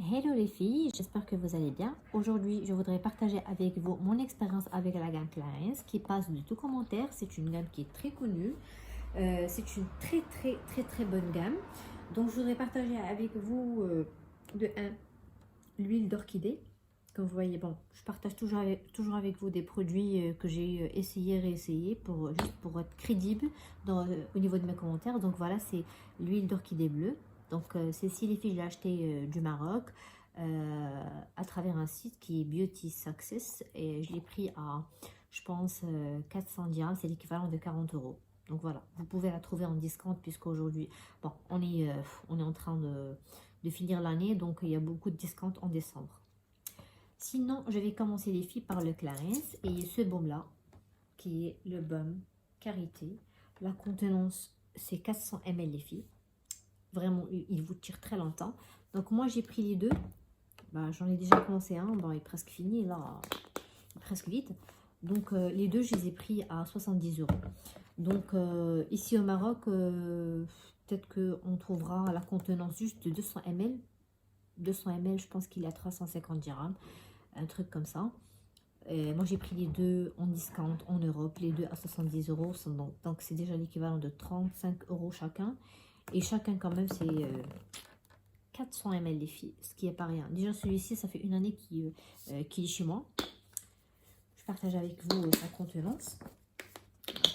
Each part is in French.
Hello les filles, j'espère que vous allez bien. Aujourd'hui, je voudrais partager avec vous mon expérience avec la gamme Clarins qui passe de tout commentaire. C'est une gamme qui est très connue. C'est une très bonne gamme. Donc, je voudrais partager avec vous de un l'huile d'orchidée. Comme vous voyez, bon, je partage toujours avec vous des produits que j'ai essayé, réessayé juste pour être crédible au niveau de mes commentaires. Donc voilà, c'est l'huile d'orchidée bleue. Donc celle-ci, les filles, je l'ai achetée du Maroc à travers un site qui est Beauty Success. Et je l'ai pris à, je pense, 400 dirhams, c'est l'équivalent de 40 euros. Donc voilà, vous pouvez la trouver en discount puisqu'aujourd'hui, bon, on est en train de finir l'année, donc il y a beaucoup de discounts en décembre. Sinon, je vais commencer les filles par le Clarins et ce baume-là, qui est le baume Karité. La contenance, c'est 400 ml les filles. Vraiment, il vous tire très longtemps. Donc moi, j'ai pris les deux. Bah, j'en ai déjà commencé un. Bon, il est presque fini, là. Il est presque vide. Donc les deux, je les ai pris à 70 euros. Donc ici au Maroc, peut-être qu'on trouvera la contenance juste de 200 ml. 200 ml, je pense qu'il est à 350 dirhams. Un truc comme ça. Et moi j'ai pris les deux en discount en Europe, les deux à 70 euros, donc c'est déjà l'équivalent de 35 euros chacun. Et chacun quand même c'est 400 ml les filles, ce qui est pas rien. Déjà celui-ci ça fait une année qu'il est chez moi. Je partage avec vous sa contenance.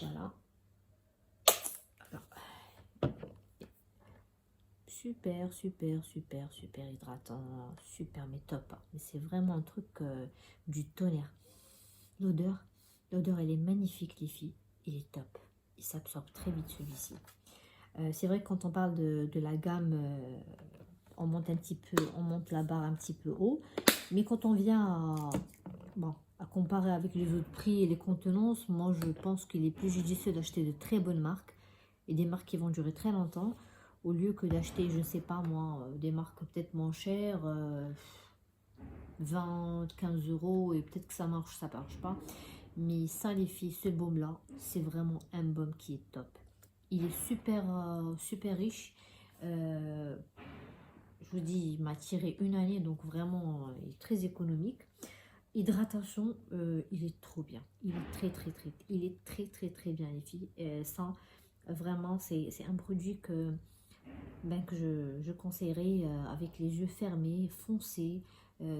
Voilà. Super hydratant, super mais top. Mais c'est vraiment un truc du tonnerre. L'odeur, elle est magnifique les filles. Il est top. Il s'absorbe très vite celui-ci. C'est vrai que quand on parle de la gamme, on monte on monte la barre un petit peu haut. Mais quand on vient à comparer avec les autres prix et les contenances, moi je pense qu'il est plus judicieux d'acheter de très bonnes marques et des marques qui vont durer très longtemps au lieu que d'acheter, je ne sais pas moi, des marques peut-être moins chères, 20, 15 euros et peut-être que ça marche, ça marche pas. Mais ça les filles, ce baume là, c'est vraiment un baume qui est top. Il est super riche. Euh, je vous dis, il m'a tiré une année, donc vraiment, il est très économique. Hydratation, il est trop bien. Il est il est très bien les filles. Ça, vraiment, c'est un produit que je conseillerais avec les yeux fermés, foncés.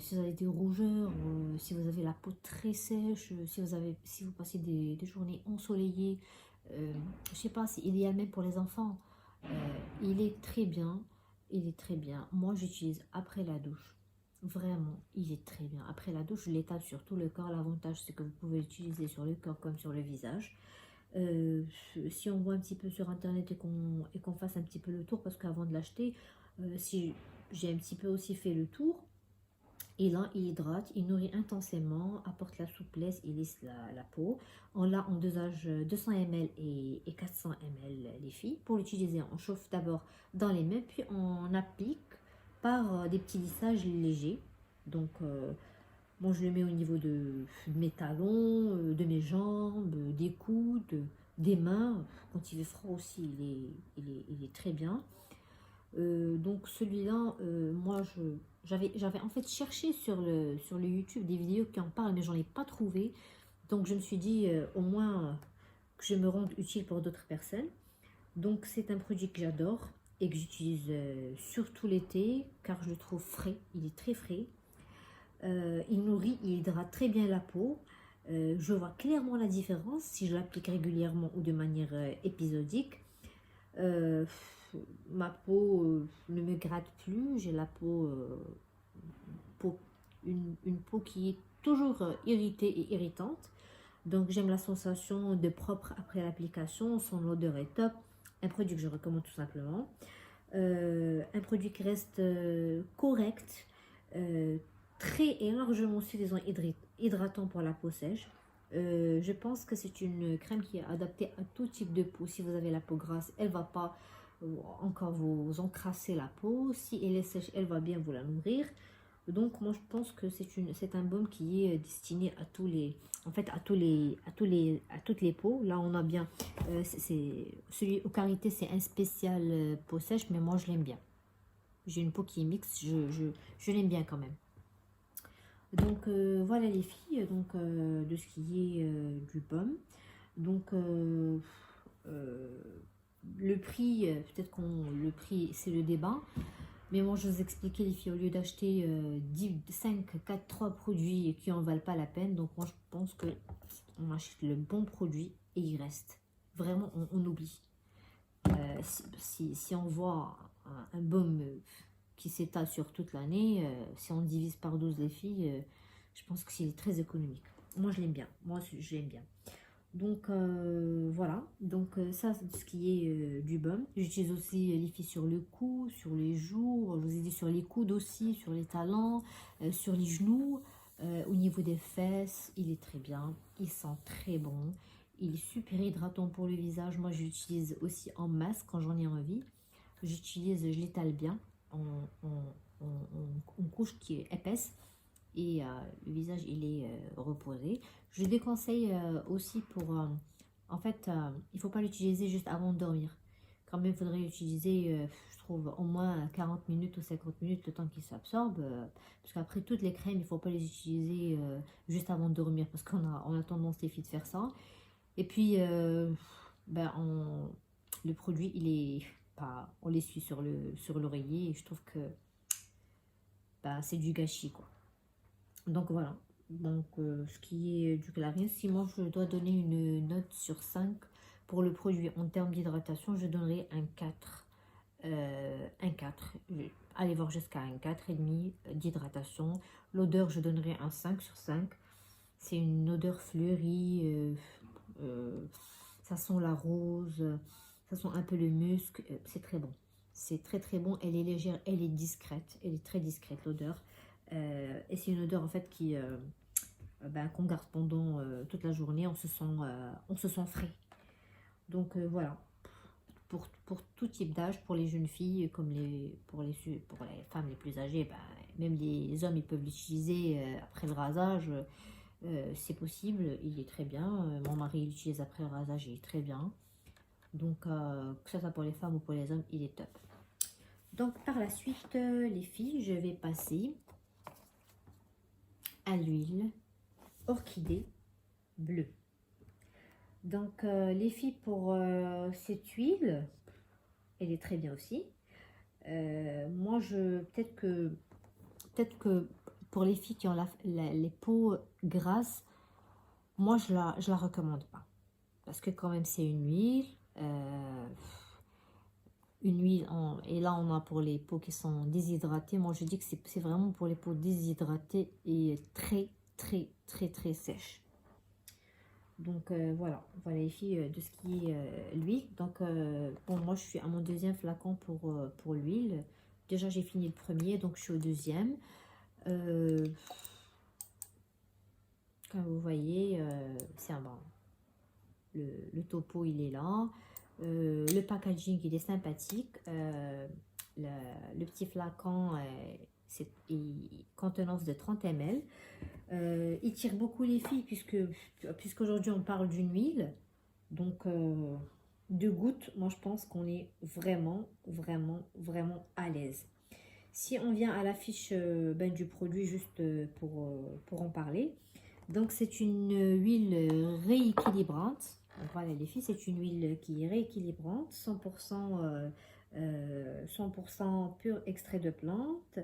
Si vous avez des rougeurs, si vous avez la peau très sèche, si vous passez des journées ensoleillées, je sais pas, c'est idéal même pour les enfants. Il est très bien, il est très bien. Moi, j'utilise après la douche. Vraiment, il est très bien. Après la douche, je l'étale sur tout le corps. L'avantage, c'est que vous pouvez l'utiliser sur le corps comme sur le visage. Euh, Si on voit un petit peu sur internet et qu'on fasse un petit peu le tour, parce qu'avant de l'acheter, si j'ai un petit peu aussi fait le tour, et là il hydrate, il nourrit intensément, apporte la souplesse, il lisse la peau. On l'a en dosage 200 ml et 400 ml les filles. Pour l'utiliser, on chauffe d'abord dans les mains, puis on applique par des petits lissages légers. Donc moi, je le mets au niveau de mes talons, de mes jambes, des coudes, des mains. Quand il est froid aussi, il est très bien. Donc celui-là, moi, j'avais en fait cherché sur le YouTube des vidéos qui en parlent, mais j'en ai pas trouvé. Donc je me suis dit, au moins, que je me rende utile pour d'autres personnes. Donc c'est un produit que j'adore et que j'utilise surtout l'été, car je le trouve frais. Il est très frais. Il nourrit, il hydrate très bien la peau. Je vois clairement la différence si je l'applique régulièrement ou de manière épisodique. Euh, Ma peau ne me gratte plus. J'ai la peau une peau qui est toujours irritée et irritante. Donc j'aime la sensation de propre après l'application. Son odeur est top. Un produit que je recommande tout simplement. Un produit qui reste correct, euh, très et largement suffisant hydratant pour la peau sèche. Je pense que c'est une crème qui est adaptée à tout type de peau. Si vous avez la peau grasse, elle va pas encore vous encrasser la peau. Si elle est sèche, elle va bien vous la nourrir. Donc moi je pense que c'est un baume qui est destiné à tous les en fait à toutes les peaux. Là on a bien celui au karité c'est un spécial peau sèche mais moi je l'aime bien. J'ai une peau qui est mixte, je l'aime bien quand même. Donc voilà les filles, donc de ce qui est du baume. Donc le prix, peut-être qu'on le prix c'est le débat. Mais moi je vous expliquais les filles, au lieu d'acheter 5, 4, 3 produits qui en valent pas la peine, donc moi je pense que on achète le bon produit et il reste. Vraiment on oublie. Si on voit un baume qui s'étale sur toute l'année, si on divise par 12 les filles, je pense que c'est très économique. Moi je l'aime bien, moi je l'aime bien. Donc voilà, donc ça c'est ce qui est du baume. J'utilise aussi les filles sur le cou, sur les joues, je vous ai dit sur les coudes aussi, sur les talons, sur les genoux, au niveau des fesses, il est très bien, il sent très bon, il est super hydratant pour le visage. Moi j'utilise aussi en masque quand j'en ai envie, je l'étale bien en couche qui est épaisse et le visage il est reposé. Je déconseille aussi pour en fait il faut pas l'utiliser juste avant de dormir. Quand même il faudrait l'utiliser je trouve au moins 40 minutes ou 50 minutes le temps qu'il s'absorbe parce qu'après toutes les crèmes il faut pas les utiliser juste avant de dormir parce qu'on a tendance les filles de faire ça et puis le produit il est pas on l'essuie sur l'oreiller et je trouve que c'est du gâchis quoi. Donc voilà, donc ce qui est du Clarins, si moi je dois donner une note sur 5 pour le produit en termes d'hydratation, je donnerai un 4. Un 4. Allez voir jusqu'à un 4,5 d'hydratation. L'odeur, je donnerai un 5 sur 5. C'est une odeur fleurie, ça sent la rose, ça sent un peu le musc, c'est très bon. C'est très très bon, elle est légère, elle est discrète, elle est très discrète l'odeur. Et c'est une odeur en fait qu'on garde pendant toute la journée, on se sent frais. Donc voilà, pour tout type d'âge, pour les jeunes filles comme pour les femmes les plus âgées, même les hommes ils peuvent l'utiliser après le rasage, c'est possible, il est très bien. Mon mari l'utilise après le rasage, il est très bien. Donc que ce soit pour les femmes ou pour les hommes, il est top. Donc par la suite, les filles, je vais passer à l'huile orchidée bleue. Donc les filles, pour cette huile, elle est très bien aussi. Moi peut-être que pour les filles qui ont les peaux grasses, moi je la recommande pas parce que quand même c'est une huile et là on a pour les peaux qui sont déshydratées. Moi je dis que c'est vraiment pour les peaux déshydratées et très très très très sèches. Donc voilà les filles de ce qui est l'huile. Donc bon, moi je suis à mon deuxième flacon pour l'huile. Déjà j'ai fini le premier, donc je suis au deuxième. Comme vous voyez, c'est un bon. Le topo il est là. Le packaging il est sympathique. Le petit flacon c'est contenance de 30 ml. Il tire beaucoup les filles puisqu'aujourd'hui on parle d'une huile. Donc deux gouttes, moi je pense qu'on est vraiment vraiment vraiment à l'aise. Si on vient à la fiche du produit juste pour en parler, donc c'est une huile rééquilibrante. Donc, voilà les filles, c'est une huile qui est rééquilibrante, 100% 100% pur extrait de plante.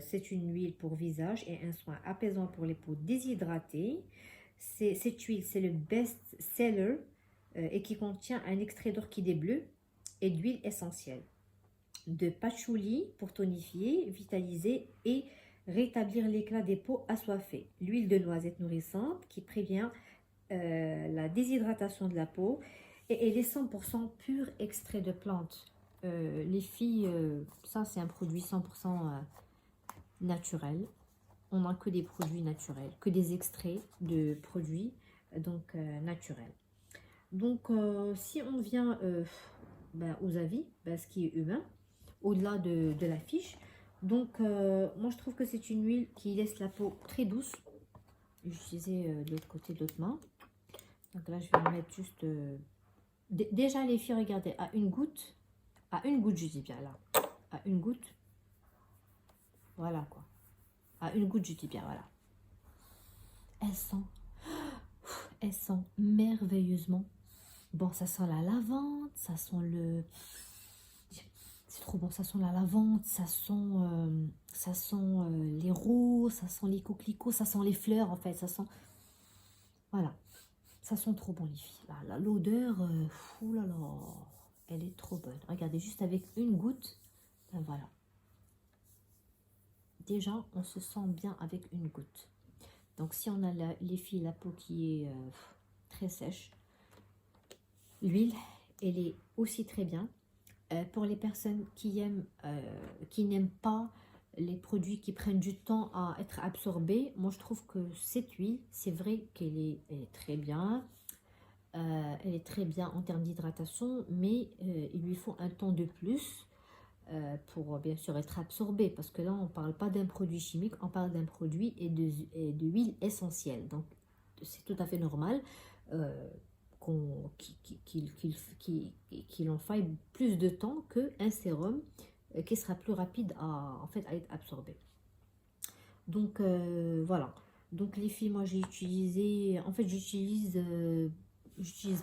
C'est une huile pour visage et un soin apaisant pour les peaux déshydratées. Cette huile, c'est le best-seller et qui contient un extrait d'orchidée bleue et d'huile essentielle de patchouli pour tonifier, vitaliser et rétablir l'éclat des peaux assoiffées. L'huile de noisette nourrissante qui prévient la déshydratation de la peau et elle est 100% pur extrait de plantes. Les filles, ça c'est un produit 100% naturel. On n'a que des produits naturels, que des extraits de produits donc naturels. Donc si on vient aux avis, ce qui est humain, au-delà de la fiche. Donc, moi, je trouve que c'est une huile qui laisse la peau très douce. J'utilisais de l'autre côté de l'autre main. Donc là, je vais mettre juste... déjà, les filles, regardez, à une goutte, je dis bien là, à une goutte. Voilà quoi. À une goutte, je dis bien, voilà. Elles sentent merveilleusement. Bon, ça sent la lavande, ça sent le... C'est trop bon, ça sent la lavande, ça sent les roses, ça sent les coquelicots, ça sent les fleurs en fait, ça sent... Voilà, ça sent trop bon les filles. Là, l'odeur, ouh là là, elle est trop bonne. Regardez, juste avec une goutte, ben voilà. Déjà, on se sent bien avec une goutte. Donc si on a les filles, la peau qui est très sèche, l'huile, elle est aussi très bien. Pour les personnes qui n'aiment pas les produits qui prennent du temps à être absorbés, moi je trouve que cette huile, c'est vrai elle est très bien. Elle est très bien en termes d'hydratation, mais il lui faut un temps de plus pour bien sûr être absorbé, parce que là on ne parle pas d'un produit chimique, on parle d'un produit et de huile essentielle. Donc c'est tout à fait normal qu'il en faille plus de temps qu'un sérum qui sera plus rapide en fait, à être absorbé. Donc voilà. Donc les filles, moi j'ai utilisé, en fait j'utilise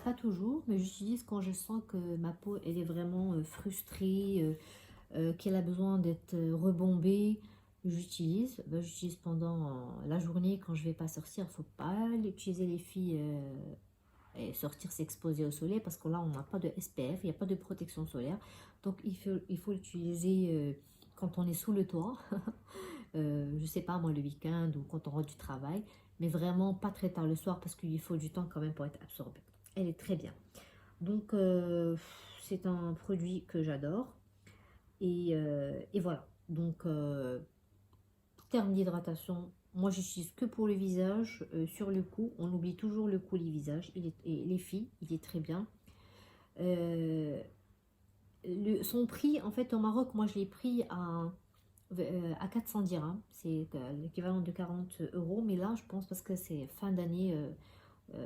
pas toujours, mais j'utilise quand je sens que ma peau elle est vraiment frustrée, qu'elle a besoin d'être rebombée. J'utilise, j'utilise pendant la journée quand je vais pas sortir. Faut pas l'utiliser les filles et sortir s'exposer au soleil, parce que là on n'a pas de SPF, il n'y a pas de protection solaire. Donc il faut l'utiliser quand on est sous le toit. Je sais pas moi, le week-end ou quand on rentre du travail, mais vraiment pas très tard le soir, parce qu'il faut du temps quand même pour être absorbé. Elle est très bien. Donc c'est un produit que j'adore. Et voilà. Donc terme d'hydratation, moi j'utilise que pour le visage. Sur le cou, on oublie toujours le cou, les visages, et les filles, il est très bien. Son prix, en fait, au Maroc, moi je l'ai pris à 400 dirhams. C'est l'équivalent de 40 euros. Mais là, je pense, parce que c'est fin d'année,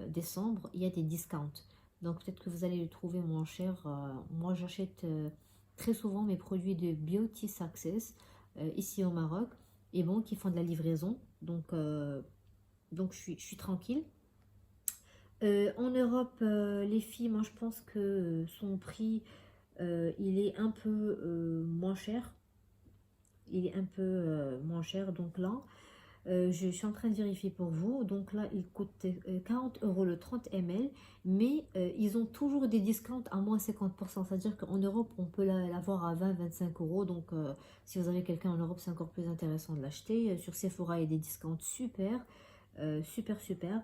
décembre, il y a des discounts. Donc peut-être que vous allez le trouver moins cher. Moi, j'achète très souvent mes produits de Beauty Success ici au Maroc, et bon, qui font de la livraison. Donc je suis tranquille. En Europe, les filles, moi je pense que son prix, il est un peu moins cher. Il est un peu moins cher. Donc là, je suis en train de vérifier pour vous. Donc là, il coûte 40 euros le 30 ml. Mais ils ont toujours des discounts à moins 50%. C'est-à-dire qu'en Europe, on peut l'avoir à 20-25 euros. Donc si vous avez quelqu'un en Europe, c'est encore plus intéressant de l'acheter. Sur Sephora, il y a des discounts super. Super, super.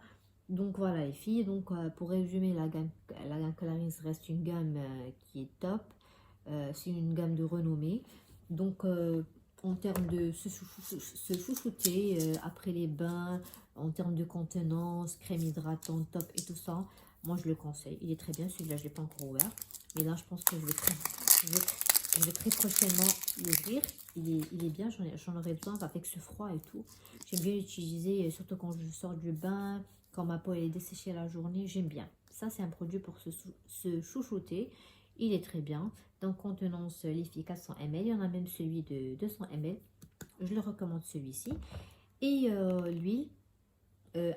Donc voilà les filles. Donc pour résumer, la gamme Clarins reste une gamme qui est top. C'est une gamme de renommée. Donc en termes de se chouchouter après les bains, en termes de contenance, crème hydratante top et tout ça, moi je le conseille. Il est très bien, celui-là je ne l'ai pas encore ouvert. Mais là je pense que je vais très prochainement l'ouvrir. Il est bien, j'en aurais besoin avec ce froid et tout. J'aime bien l'utiliser, surtout quand je sors du bain, quand ma peau est desséchée la journée, j'aime bien. Ça c'est un produit pour se chouchouter. Il est très bien. Donc contenance les filles 400 ml. Il y en a même celui de 200 ml. Je le recommande celui-ci. Et l'huile,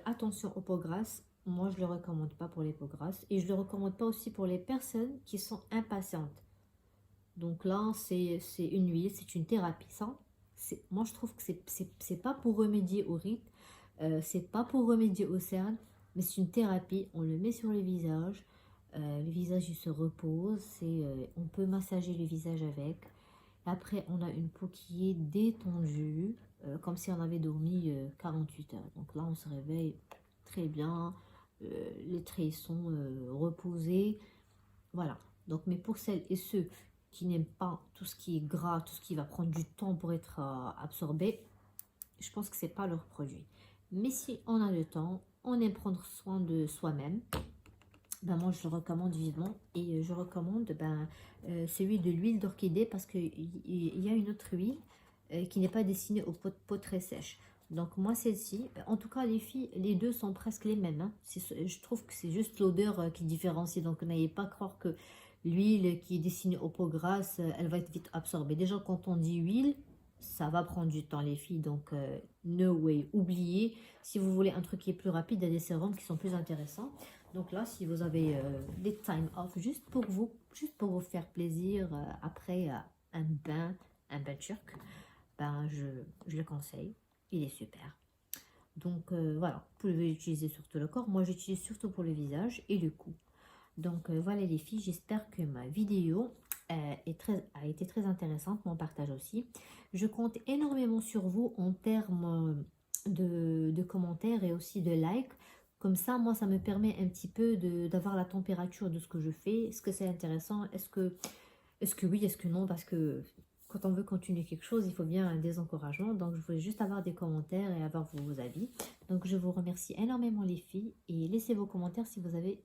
attention aux peaux grasses. Moi je ne le recommande pas pour les peaux grasses. Et je ne le recommande pas aussi pour les personnes qui sont impatientes. Donc là c'est une huile, c'est une thérapie. Ça, moi je trouve que c'est pas pour remédier au rythme. C'est pas pour remédier aux cernes. Mais c'est une thérapie. On le met sur le visage. Le visage il se repose, on peut massager le visage avec. Après on a une peau qui est détendue, comme si on avait dormi 48 heures. Donc là on se réveille très bien, les traits sont reposés. Voilà. Donc mais pour celles et ceux qui n'aiment pas tout ce qui est gras, tout ce qui va prendre du temps pour être absorbé, je pense que c'est pas leur produit. Mais si on a le temps, on aime prendre soin de soi-même, ben moi je le recommande vivement. Et je recommande celui de l'huile d'orchidée, parce qu'il y a une autre huile qui n'est pas destinée aux peaux très sèches. Donc moi celle-ci, en tout cas les filles, les deux sont presque les mêmes, hein. Je trouve que c'est juste l'odeur qui différencie. Donc n'ayez pas croire que L'huile qui est destinée aux peaux grasses, elle va être vite absorbée. Déjà, quand on dit huile, ça va prendre du temps, les filles. Donc, no way. Oubliez. Si vous voulez un truc qui est plus rapide, il y a des sérums qui sont plus intéressants. Donc là, si vous avez des time off juste pour vous faire plaisir après un bain turc, ben je le conseille. Il est super. Donc voilà, vous pouvez l'utiliser sur tout le corps. Moi, j'utilise surtout pour le visage et le cou. Donc voilà les filles, j'espère que ma vidéo a été très intéressante, mon partage aussi. Je compte énormément sur vous en termes de commentaires et aussi de likes. Comme ça, moi, ça me permet un petit peu d'avoir la température de ce que je fais. Est-ce que c'est intéressant? Est-ce que oui, est-ce que non? Parce que quand on veut continuer quelque chose, il faut bien des encouragements. Donc, je voulais juste avoir des commentaires et avoir vos avis. Donc, je vous remercie énormément les filles et laissez vos commentaires si vous avez